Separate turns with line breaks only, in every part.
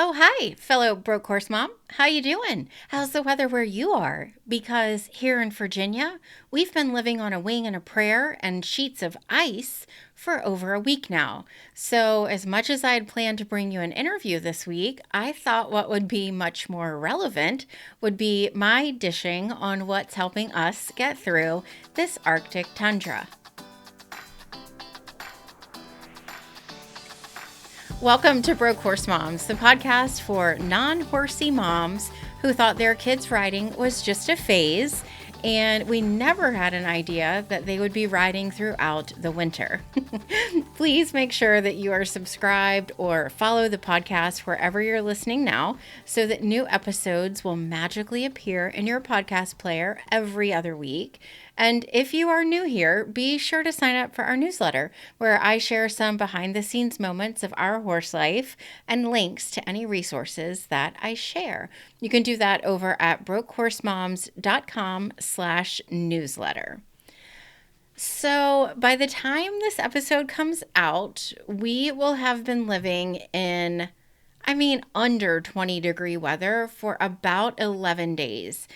Oh, hi, fellow broke horse mom. How you doing? How's the weather where you are? Because here in Virginia, we've been living on a wing and a prayer and sheets of ice for over a week now. So, as much as I had planned to bring you an interview this week, I thought what would be much more relevant would be my dishing on what's helping us get through this Arctic tundra. Welcome to Broke Horse Moms, the podcast for non-horsey moms who thought their kids' riding was just a phase, and we never had an idea that they would be riding throughout the winter. Please make sure that you are subscribed or follow the podcast wherever you're listening now so that new episodes will magically appear in your podcast player every other week. And if you are new here, be sure to sign up for our newsletter where I share some behind the scenes moments of our horse life and links to any resources that I share. You can do that over at brokehorsemoms.com/newsletter. So by the time this episode comes out, we will have been living in, under 20-degree weather for about 11 days.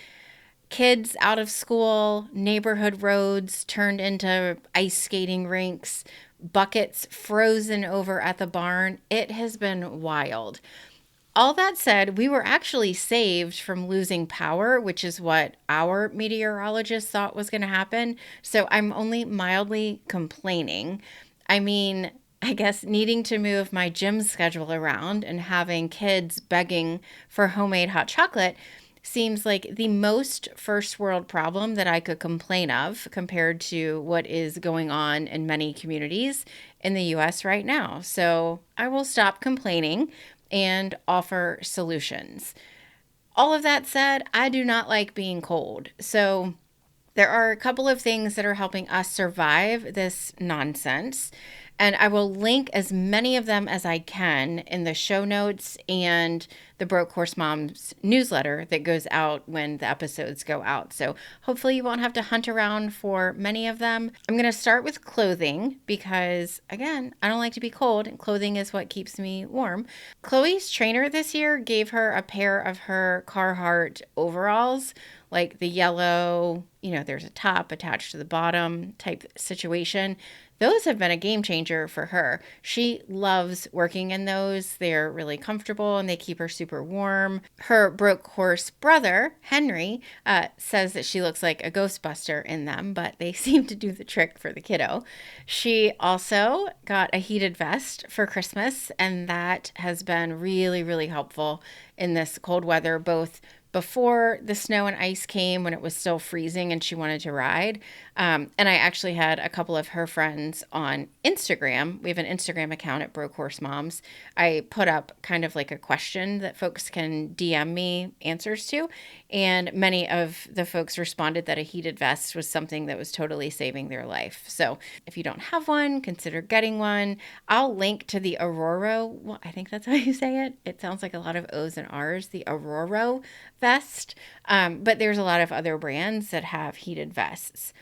Kids out of school, neighborhood roads turned into ice skating rinks, buckets frozen over at the barn. It has been wild. All that said, we were actually saved from losing power, which is what our meteorologist thought was going to happen. So I'm only mildly complaining. I guess needing to move my gym schedule around and having kids begging for homemade hot chocolate seems like the most first world problem that I could complain of compared to what is going on in many communities in the US right now. So I will stop complaining and offer solutions. All of that said, I do not like being cold. So there are a couple of things that are helping us survive this nonsense. And I will link as many of them as I can in the show notes and the Broke Horse Moms newsletter that goes out when the episodes go out. So hopefully you won't have to hunt around for many of them. I'm going to start with clothing because, again, I don't like to be cold, and clothing is what keeps me warm. Chloe's trainer this year gave her a pair of her Carhartt overalls, like the yellow, there's a top attached to the bottom type situation. Those have been a game changer for her. She loves working in those. They're really comfortable and they keep her super warm. Her broke horse brother, Henry, says that she looks like a Ghostbuster in them, but they seem to do the trick for the kiddo. She also got a heated vest for Christmas, and that has been really, really helpful in this cold weather, both before the snow and ice came when it was still freezing and she wanted to ride. And I actually had a couple of her friends on Instagram. We have an Instagram account at Broke Horse Moms. I put up kind of like a question that folks can DM me answers to. And many of the folks responded that a heated vest was something that was totally saving their life. So if you don't have one, consider getting one. I'll link to the Aurora. Well, I think that's how you say it. It sounds like a lot of O's and R's. The Aurora vest. But there's a lot of other brands that have heated vests.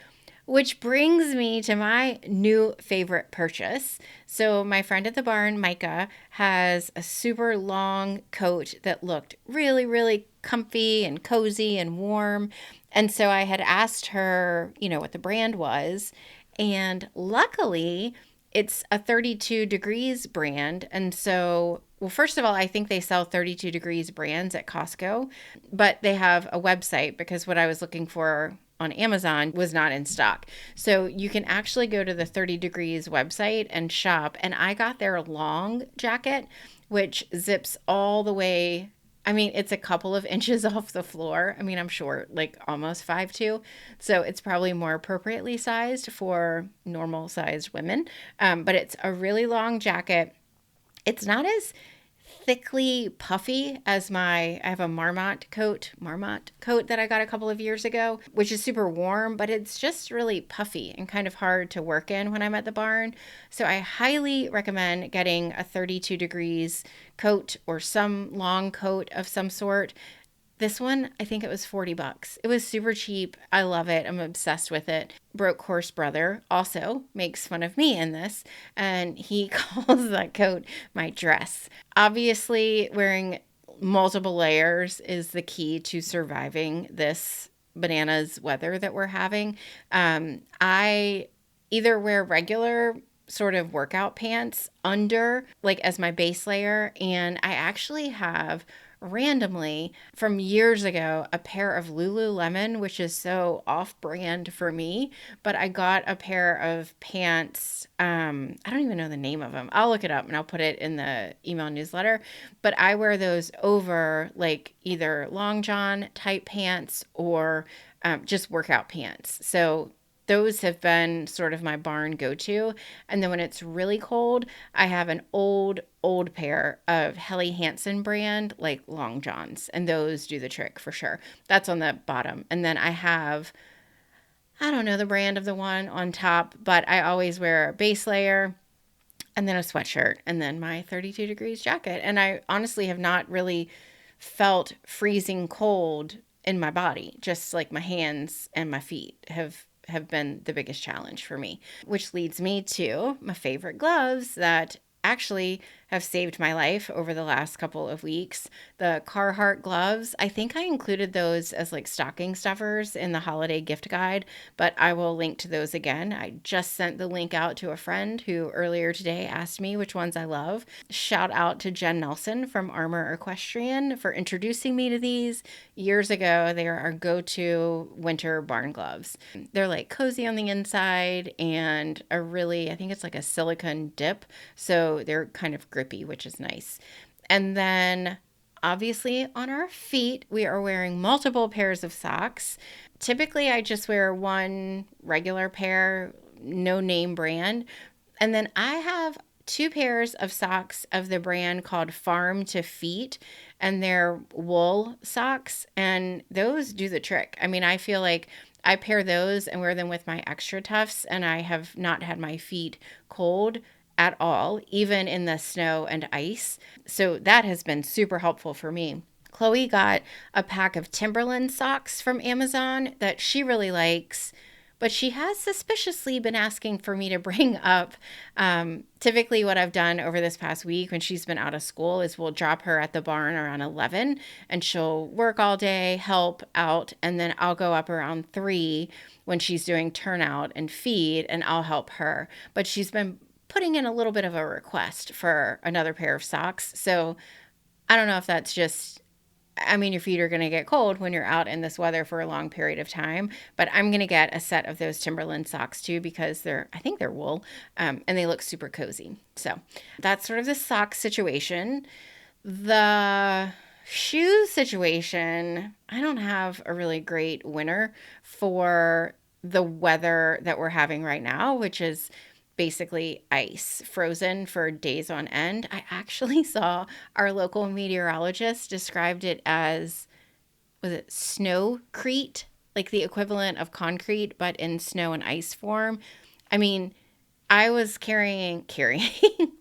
Which brings me to my new favorite purchase. So my friend at the barn, Micah, has a super long coat that looked really, really comfy and cozy and warm. And so I had asked her, what the brand was. And luckily, it's a 32 degrees brand. And so, well, first of all, I think they sell 32 degrees brands at Costco, but they have a website because what I was looking for on Amazon was not in stock. So you can actually go to the 30 degrees website and shop. And I got their long jacket, which zips all the way. It's a couple of inches off the floor. I'm short, like almost 5'2". So it's probably more appropriately sized for normal sized women. But it's a really long jacket. It's not as thickly puffy as I have a Marmot coat that I got a couple of years ago, which is super warm, but it's just really puffy and kind of hard to work in when I'm at the barn. So I highly recommend getting a 32 degrees coat or some long coat of some sort. This one, I think it was $40. It was super cheap. I love it. I'm obsessed with it. Broke Horse Brother also makes fun of me in this, and he calls that coat my dress. Obviously, wearing multiple layers is the key to surviving this bananas weather that we're having. I either wear regular sort of workout pants under, like as my base layer, and I actually have randomly from years ago a pair of Lululemon, which is so off brand for me, but I got a pair of pants. I don't even know the name of them. I'll look it up and I'll put it in the email newsletter. But I wear those over like either long john type pants or just workout pants. So those have been sort of my barn go to. And then when it's really cold, I have an old pair of Helly Hansen brand, like long johns, and those do the trick for sure. That's on the bottom. And then I have, I don't know the brand of the one on top, but I always wear a base layer and then a sweatshirt and then my 32 degrees jacket. And I honestly have not really felt freezing cold in my body. Just like my hands and my feet have been the biggest challenge for me, which leads me to my favorite gloves that actually have saved my life over the last couple of weeks. The Carhartt gloves, I think I included those as like stocking stuffers in the holiday gift guide, but I will link to those again. I just sent the link out to a friend who earlier today asked me which ones I love. Shout out to Jen Nelson from Armor Equestrian for introducing me to these years ago. They are our go-to winter barn gloves. They're like cozy on the inside and a really, I think it's like a silicone dip, so they're kind of grippy, which is nice. And then obviously on our feet, we are wearing multiple pairs of socks. Typically, I just wear one regular pair, no name brand. And then I have two pairs of socks of the brand called Farm to Feet, and they're wool socks, and those do the trick. I mean, I feel like I pair those and wear them with my extra tufts, and I have not had my feet cold at all, even in the snow and ice. So that has been super helpful for me. Chloe got a pack of Timberland socks from Amazon that she really likes, but she has suspiciously been asking for me to bring up. Typically, what I've done over this past week when she's been out of school is we'll drop her at the barn around 11 and she'll work all day, help out, and then I'll go up around 3 when she's doing turnout and feed, and I'll help her. But she's been putting in a little bit of a request for another pair of socks. So I don't know if that's just, I mean, your feet are going to get cold when you're out in this weather for a long period of time, but I'm going to get a set of those Timberland socks too because I think they're wool, and they look super cozy. So that's sort of the sock situation. The shoe situation, I don't have a really great winter for the weather that we're having right now, which is basically ice, frozen for days on end. I actually saw our local meteorologist described it as, was it snowcrete? Like the equivalent of concrete, but in snow and ice form. I mean, I was carrying,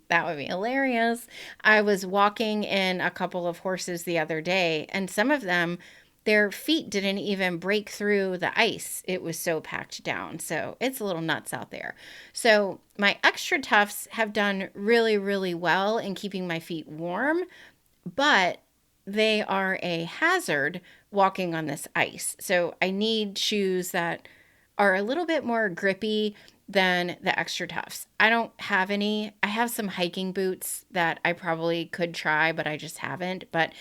that would be hilarious. I was walking in a couple of horses the other day, and some of them, their feet didn't even break through the ice. It was so packed down. So it's a little nuts out there. So my extra tufts have done really, really well in keeping my feet warm, but they are a hazard walking on this ice. So I need shoes that are a little bit more grippy than the extra tufts. I don't have any. I have some hiking boots that I probably could try, but I just haven't. But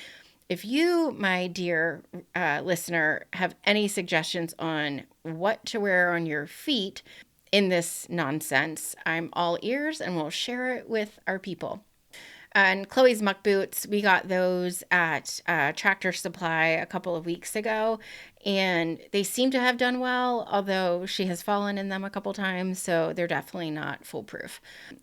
if you, my dear listener, have any suggestions on what to wear on your feet in this nonsense, I'm all ears and we'll share it with our people. And Chloe's muck boots, we got those at Tractor Supply a couple of weeks ago, and they seem to have done well, although she has fallen in them a couple times, so they're definitely not foolproof.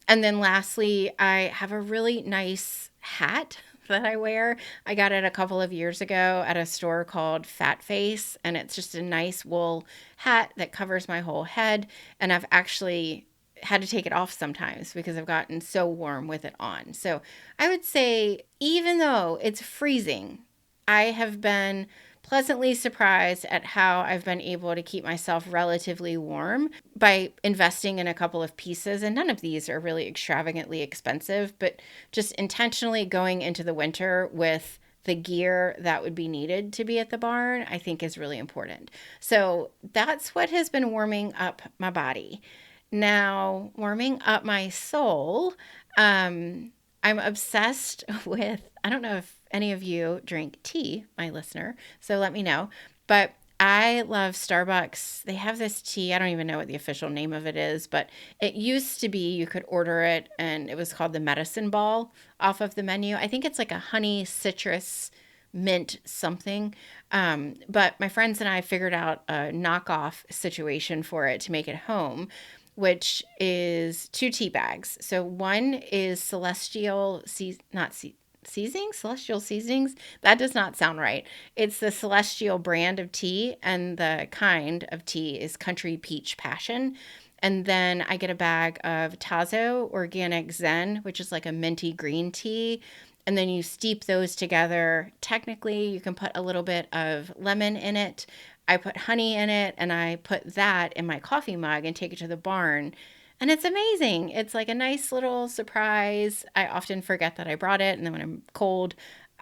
And then lastly, I have a really nice hat that I wear. I got it a couple of years ago at a store called Fat Face, and it's just a nice wool hat that covers my whole head, and I've actually had to take it off sometimes because I've gotten so warm with it on. So I would say, even though it's freezing, I have been pleasantly surprised at how I've been able to keep myself relatively warm by investing in a couple of pieces. And none of these are really extravagantly expensive, but just intentionally going into the winter with the gear that would be needed to be at the barn, I think is really important. So that's what has been warming up my body. Now, warming up my soul, I'm obsessed with, I don't know if any of you drink tea, my listener, so let me know. But I love Starbucks. They have this tea. I don't even know what the official name of it is, but it used to be you could order it and it was called the medicine ball off of the menu. I think it's like a honey citrus mint something. But my friends and I figured out a knockoff situation for it to make it home, which is two tea bags. So one is celestial seasonings. That does not sound right. It's the celestial brand of tea, and the kind of tea is country peach passion. And then I get a bag of Tazo organic zen, which is like a minty green tea. And then you steep those together. Technically, you can put a little bit of lemon in it. I put honey in it, and I put that in my coffee mug and take it to the barn. And it's amazing. It's like a nice little surprise. I often forget that I brought it. And then when I'm cold,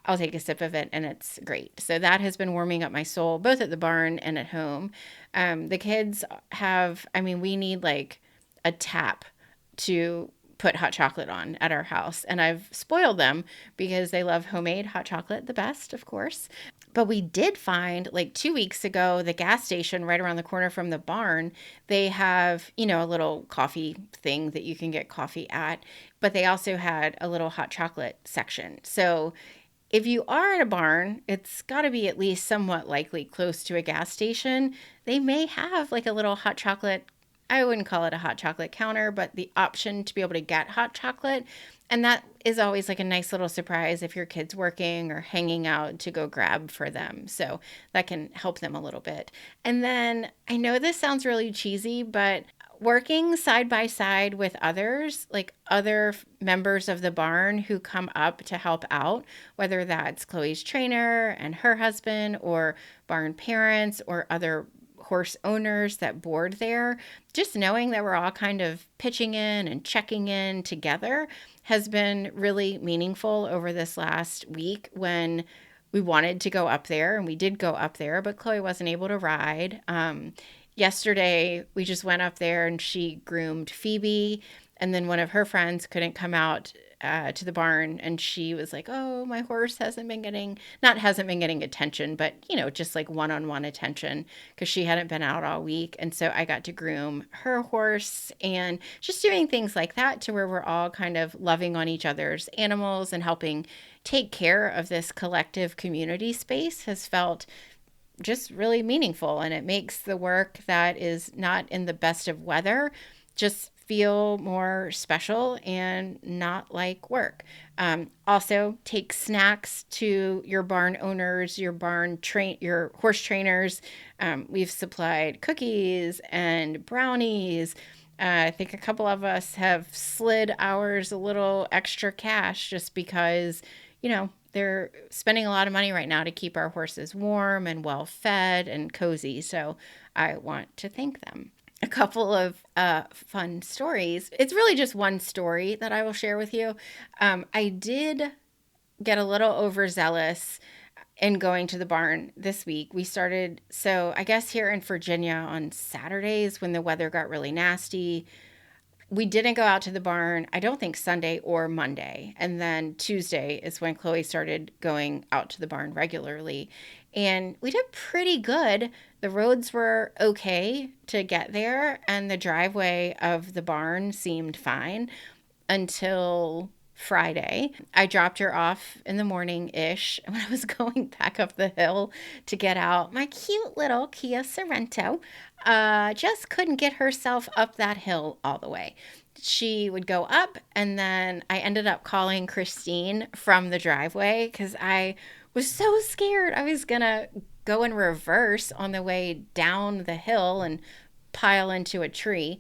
I'll take a sip of it and it's great. So that has been warming up my soul, both at the barn and at home. The kids have, I mean, we need like a tap to put hot chocolate on at our house. And I've spoiled them because they love homemade hot chocolate the best, of course. But we did find like 2 weeks ago, the gas station right around the corner from the barn, they have, a little coffee thing that you can get coffee at, but they also had a little hot chocolate section. So if you are at a barn, it's got to be at least somewhat likely close to a gas station. They may have like a little hot chocolate. I wouldn't call it a hot chocolate counter, but the option to be able to get hot chocolate. And that is always like a nice little surprise if your kid's working or hanging out to go grab for them. So that can help them a little bit. And then I know this sounds really cheesy, but working side by side with others, like other members of the barn who come up to help out, whether that's Chloe's trainer and her husband or barn parents or other horse owners that board there, just knowing that we're all kind of pitching in and checking in together has been really meaningful over this last week when we wanted to go up there, and we did go up there, but Chloe wasn't able to ride. Yesterday, we just went up there and she groomed Phoebe, and then one of her friends couldn't come out to the barn, and she was like, oh, my horse hasn't been getting attention, but just like one-on-one attention because she hadn't been out all week. And so I got to groom her horse and just doing things like that to where we're all kind of loving on each other's animals and helping take care of this collective community space has felt just really meaningful. And it makes the work that is not in the best of weather just feel more special and not like work. Also, take snacks to your barn owners, your your horse trainers. We've supplied cookies and brownies. I think a couple of us have slid ours a little extra cash just because, they're spending a lot of money right now to keep our horses warm and well fed and cozy. So I want to thank them. A couple of fun stories. It's really just one story that I will share with you. I did get a little overzealous in going to the barn this week. So I guess here in Virginia on Saturdays when the weather got really nasty, we didn't go out to the barn, I don't think Sunday or Monday. And then Tuesday is when Chloe started going out to the barn regularly. And we did pretty good. The roads were okay to get there, and the driveway of the barn seemed fine until Friday. I dropped her off in the morning-ish, and when I was going back up the hill to get out, my cute little Kia Sorento just couldn't get herself up that hill all the way. She would go up, and then I ended up calling Christine from the driveway because I was so scared I was gonna go in reverse on the way down the hill and pile into a tree.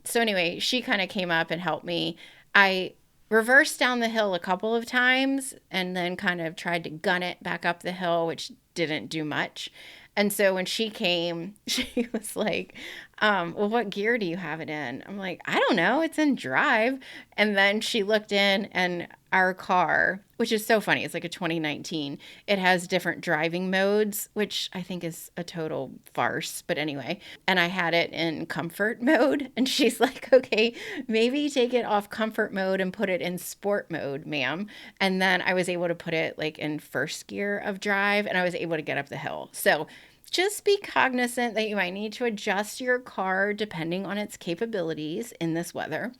So anyway, she kind of came up and helped me. I reversed down the hill a couple of times and then kind of tried to gun it back up the hill, which didn't do much. And so when she came, she was like, well, what gear do you have it in? I'm like, I don't know. It's in drive. And then she looked in, and our car, which is so funny, it's like a 2019, it has different driving modes, which I think is a total farce. But anyway, and I had it in comfort mode. And she's like, okay, maybe take it off comfort mode and put it in sport mode, ma'am. And then I was able to put it like in first gear of drive, and I was able to get up the hill. So just be cognizant that you might need to adjust your car depending on its capabilities in this weather.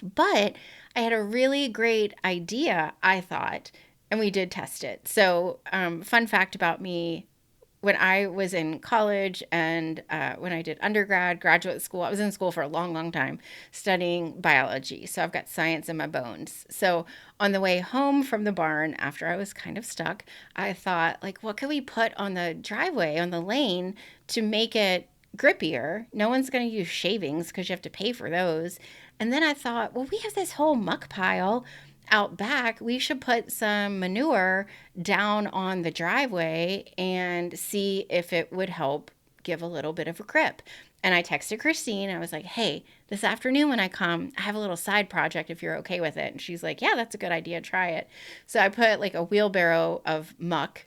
But I had a really great idea, I thought, and we did test it. So, fun fact about me, when I was in college and when I did undergrad, graduate school, I was in school for a long, long time studying biology. So I've got science in my bones. So on the way home from the barn, after I was kind of stuck, I thought, like, what could we put on the driveway, on the lane to make it grippier? No one's going to use shavings because you have to pay for those. And then I thought, well, we have this whole muck pile out back. We should put some manure down on the driveway and see if it would help give a little bit of a grip. And I texted Christine. I was like, hey, this afternoon when I come, I have a little side project if you're okay with it. And she's like, yeah, that's a good idea. Try it. So I put like a wheelbarrow of muck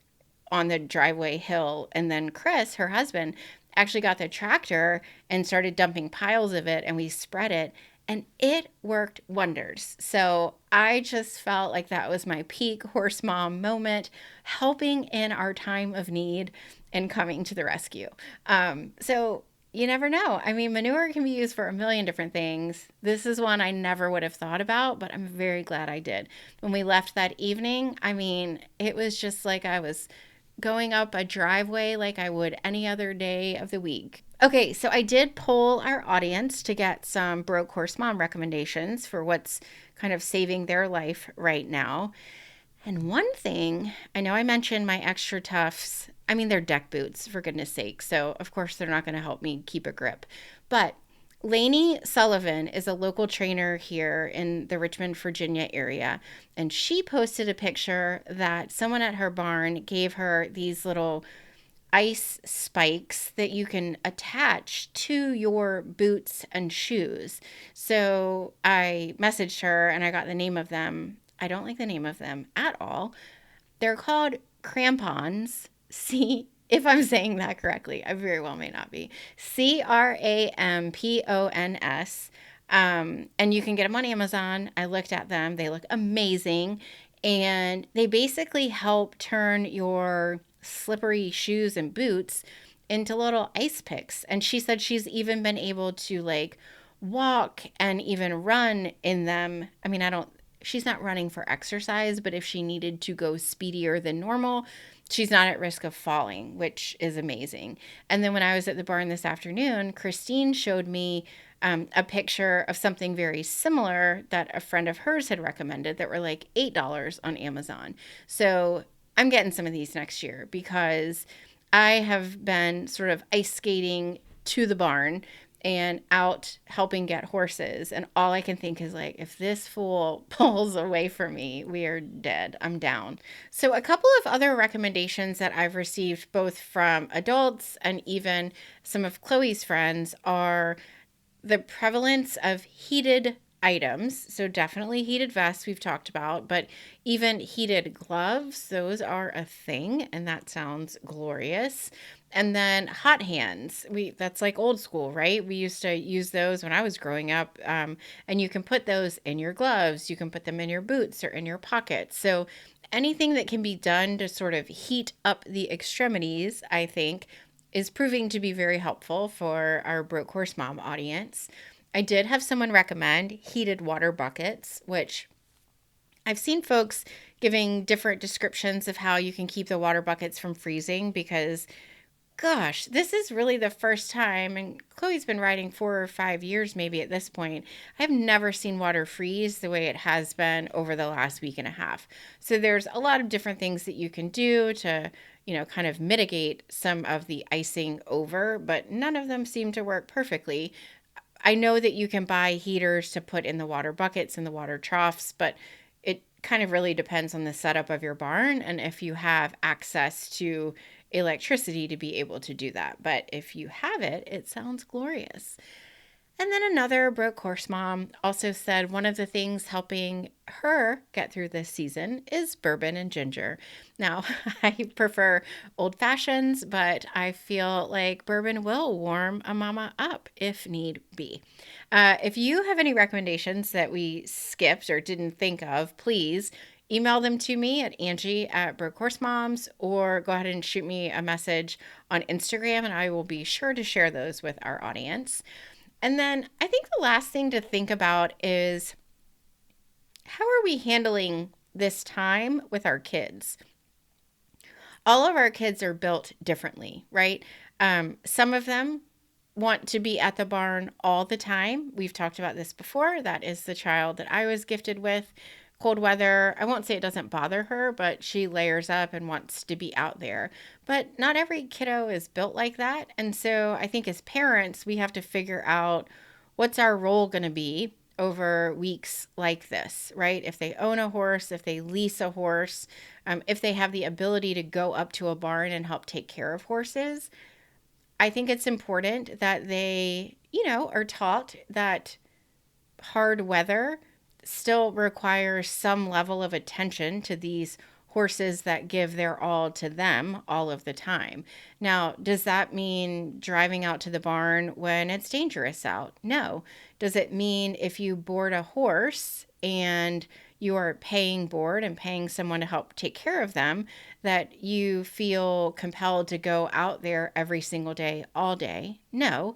on the driveway hill. And then Chris, her husband, actually got the tractor and started dumping piles of it, and we spread it. And it worked wonders. So I just felt like that was my peak horse mom moment, helping in our time of need and coming to the rescue. So you never know. I mean, manure can be used for a million different things. This is one I never would have thought about, but I'm very glad I did. When we left that evening, I mean, it was just like I was going up a driveway like I would any other day of the week. Okay, so I did poll our audience to get some broke horse mom recommendations for what's kind of saving their life right now. And one thing, I know I mentioned my extra toughs. I mean, they're deck boots, for goodness sake. So, of course, they're not going to help me keep a grip. But Lainey Sullivan is a local trainer here in the Richmond, Virginia area. And she posted a picture that someone at her barn gave her these little ice spikes that you can attach to your boots and shoes. So I messaged her and I got the name of them. I don't like the name of them at all. They're called crampons. See if I'm saying that correctly. I very well may not be. Crampons. And you can get them on Amazon. I looked at them. They look amazing. And they basically help turn your slippery shoes and boots into little ice picks. And she said she's even been able to like walk and even run in them. I mean, she's not running for exercise, but if she needed to go speedier than normal, she's not at risk of falling, which is amazing. And then when I was at the barn this afternoon, Christine showed me a picture of something very similar that a friend of hers had recommended that were like $8 on Amazon. So I'm getting some of these next year because I have been sort of ice skating to the barn and out helping get horses. And all I can think is like, if this fool pulls away from me, we are dead. I'm down. So a couple of other recommendations that I've received both from adults and even some of Chloe's friends are the prevalence of heated items. So definitely heated vests we've talked about, but even heated gloves, those are a thing, and that sounds glorious. And then hot hands. That's like old school, right? We used to use those when I was growing up. And you can put those in your gloves, you can put them in your boots or in your pockets. So anything that can be done to sort of heat up the extremities, I think, is proving to be very helpful for our broke horse mom audience. I did have someone recommend heated water buckets, which I've seen folks giving different descriptions of how you can keep the water buckets from freezing because, gosh, this is really the first time, and Chloe's been riding 4 or 5 years maybe at this point. I've never seen water freeze the way it has been over the last week and a half. So there's a lot of different things that you can do to, kind of mitigate some of the icing over, but none of them seem to work perfectly. I know that you can buy heaters to put in the water buckets and the water troughs, but it kind of really depends on the setup of your barn and if you have access to electricity to be able to do that. But if you have it, it sounds glorious. And then another broke horse mom also said one of the things helping her get through this season is bourbon and ginger. Now, I prefer old fashions, but I feel like bourbon will warm a mama up if need be. If you have any recommendations that we skipped or didn't think of, please email them to me at Angie at Broke Horse Moms, or go ahead and shoot me a message on Instagram, and I will be sure to share those with our audience. And then I think the last thing to think about is how are we handling this time with our kids? All of our kids are built differently, right? Some of them want to be at the barn all the time. We've talked about this before. That is the child that I was gifted with. Cold weather, I won't say it doesn't bother her, but she layers up and wants to be out there. But not every kiddo is built like that. And so I think as parents, we have to figure out what's our role going to be over weeks like this, right? If they own a horse, if they lease a horse, if they have the ability to go up to a barn and help take care of horses, I think it's important that they, are taught that hard weather still requires some level of attention to these horses that give their all to them all of the time. Now, does that mean driving out to the barn when it's dangerous out? No. Does it mean if you board a horse and you are paying board and paying someone to help take care of them, that you feel compelled to go out there every single day, all day? No.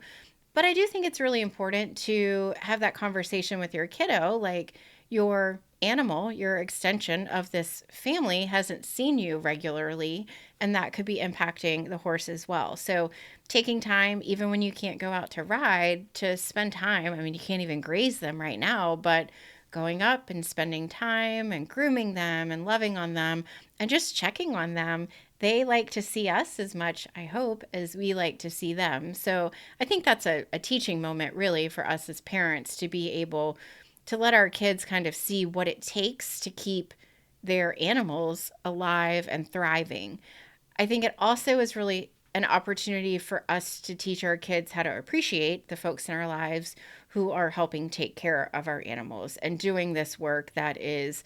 But I do think it's really important to have that conversation with your kiddo, like your animal, your extension of this family hasn't seen you regularly, and that could be impacting the horse as well. So taking time, even when you can't go out to ride, to spend time. I mean, you can't even graze them right now, but going up and spending time and grooming them and loving on them and just checking on them. They like to see us as much, I hope, as we like to see them. So I think that's a teaching moment, really, for us as parents to be able to let our kids kind of see what it takes to keep their animals alive and thriving. I think it also is really an opportunity for us to teach our kids how to appreciate the folks in our lives who are helping take care of our animals and doing this work that is,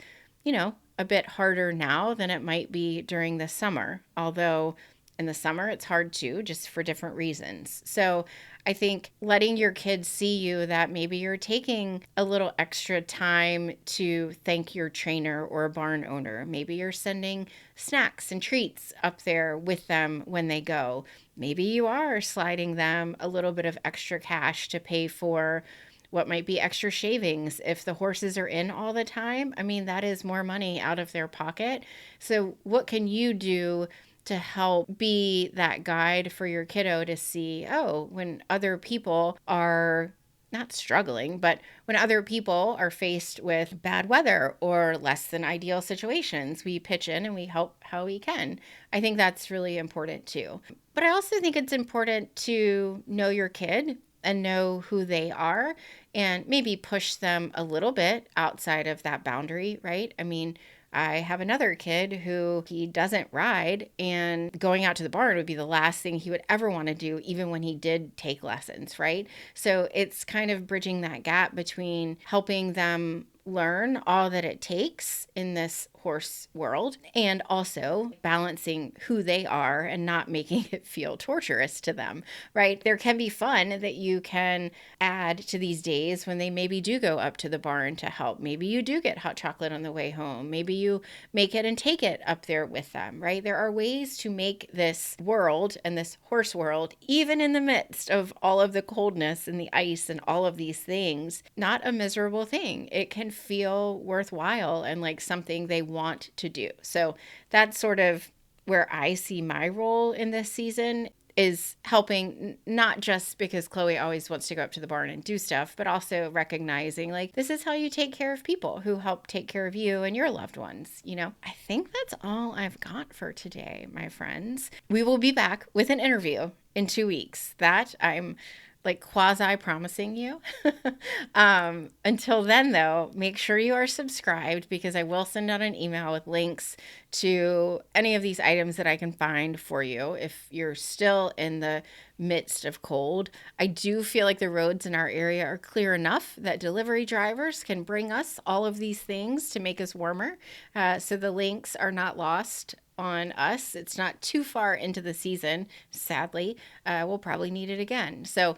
a bit harder now than it might be during the summer. Although in the summer it's hard too, just for different reasons. So I think letting your kids see you that maybe you're taking a little extra time to thank your trainer or barn owner. Maybe you're sending snacks and treats up there with them when they go. Maybe you are sliding them a little bit of extra cash to pay for what might be extra shavings. If the horses are in all the time, I mean, that is more money out of their pocket. So what can you do to help be that guide for your kiddo to see, oh, when other people are not struggling, but when other people are faced with bad weather or less than ideal situations, we pitch in and we help how we can. I think that's really important too. But I also think it's important to know your kid and know who they are and maybe push them a little bit outside of that boundary, right? I mean, I have another kid who he doesn't ride, and going out to the barn would be the last thing he would ever want to do, even when he did take lessons, right? So it's kind of bridging that gap between helping them learn all that it takes in this horse world and also balancing who they are and not making it feel torturous to them, right? There can be fun that you can add to these days when they maybe do go up to the barn to help. Maybe you do get hot chocolate on the way home. Maybe you make it and take it up there with them, right? There are ways to make this world and this horse world, even in the midst of all of the coldness and the ice and all of these things, not a miserable thing. It can feel worthwhile and like something they want to do. So that's sort of where I see my role in this season, is helping, not just because Chloe always wants to go up to the barn and do stuff, but also recognizing like this is how you take care of people who help take care of you and your loved ones. I think that's all I've got for today, my friends. We will be back with an interview in 2 weeks that I'm like quasi promising you. Until then, though, make sure you are subscribed because I will send out an email with links to any of these items that I can find for you if you're still in the midst of cold. I do feel like the roads in our area are clear enough that delivery drivers can bring us all of these things to make us warmer. So the links are not lost on us. It's not too far into the season, sadly. We'll probably need it again. So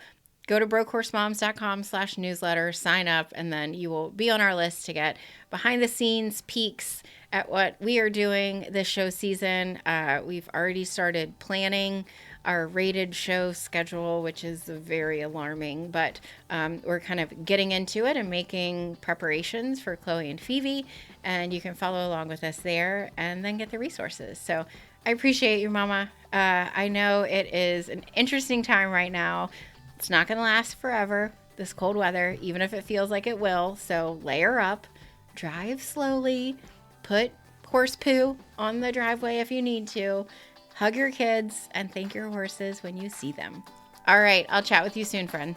go to brokehorsemoms.com/newsletter, sign up, and then you will be on our list to get behind the scenes peeks at what we are doing this show season. We've already started planning our rated show schedule, which is very alarming, but we're kind of getting into it and making preparations for Chloe and Phoebe, and you can follow along with us there and then get the resources. So I appreciate you, Mama. I know it is an interesting time right now. It's not going to last forever, this cold weather, even if it feels like it will. So layer up, drive slowly, put horse poo on the driveway if you need to, hug your kids, and thank your horses when you see them. All right, I'll chat with you soon, friend.